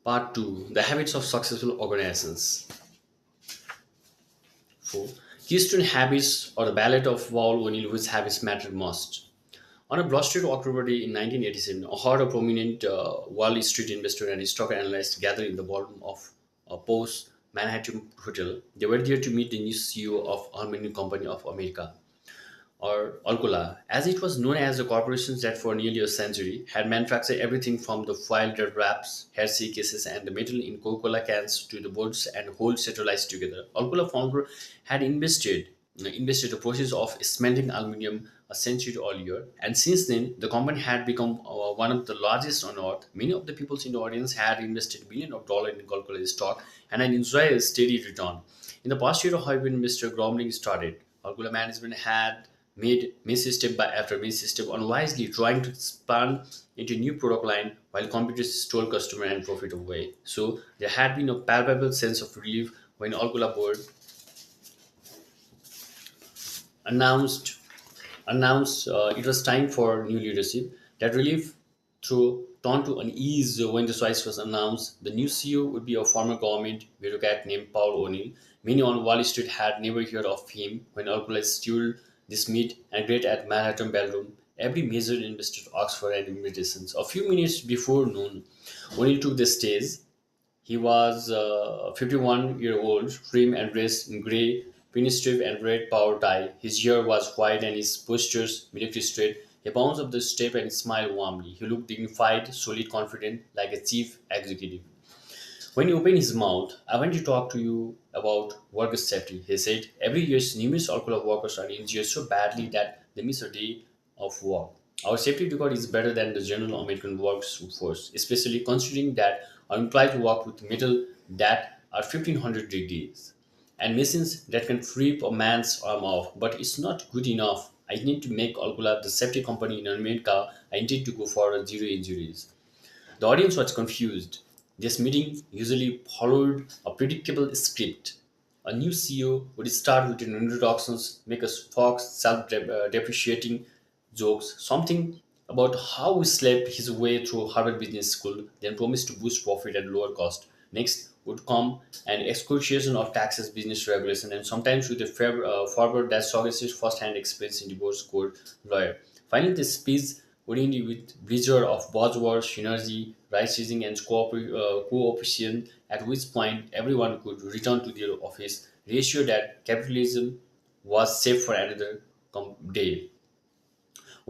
Part 2, The Habits of Successful Organizations. 4. Keystone Habits or the Ballad of Wall O'Neill, which habits mattered most. On a blustery October day in 1987, a horde of prominent Wall Street investors and stock analysts gathered in the ballroom of a Post Manhattan hotel. They were there to meet the new CEO of Aluminium Company of America, or Alcola, as it was known as the corporation that for nearly a century had manufactured everything from the foil wraps, Hershey cases, and the metal in Coca-Cola cans to the boards and whole centralized together. Alcola founder had invested the process of smelting aluminium a century earlier, and since then the company had become one of the largest on earth. Many of the people in the audience had invested billions of dollars in Coca-Cola stock and had enjoyed a steady return. In the past year, however, Mr. Grumbling started. Alcola management had made missed step by after missed step unwisely trying to expand into new product line while competitors stole customer and profit away. So there had been a palpable sense of relief when Alcola board announced announced it was time for new leadership. That relief through turned to unease when the choice was announced. The new CEO would be a former government bureaucrat named Paul O'Neill. Many on Wall Street had never heard of him when Alcoa stewed this meet and great at Manhattan Ballroom. Every major investor asked for an invitation. A few minutes before noon, O'Neill took the stage. He was 51-year-old, trim and dressed in grey pinstripe and red power tie. His hair was white and his postures military straight. He bounced up the step and smiled warmly. He looked dignified, solid, confident, like a chief executive. When he opened his mouth, I want to talk to you about worker safety. He said, every year numerous alcohol workers are injured so badly that they miss a day of work. Our safety record is better than the general American workforce, especially considering that our employees work with metal that are 1500 degrees and machines that can rip a man's arm off. But it's not good enough. I need to make Alcola the safety company in America. I intend to go for zero injuries. The audience was confused. This meeting usually followed a predictable script. A new CEO would start with an introductions, make us talk self-depreciating jokes, something about how he slept his way through Harvard Business School, then promised to boost profit at lower cost. Next would come an excoriation of taxes, business regulation, and sometimes with a forward that suggests first-hand experience in divorce court lawyer. Finally, the speech would end with blizzard of buzzwords, synergy, right-sizing, and cooperation, at which point everyone could return to their office, reassured that capitalism was safe for another day.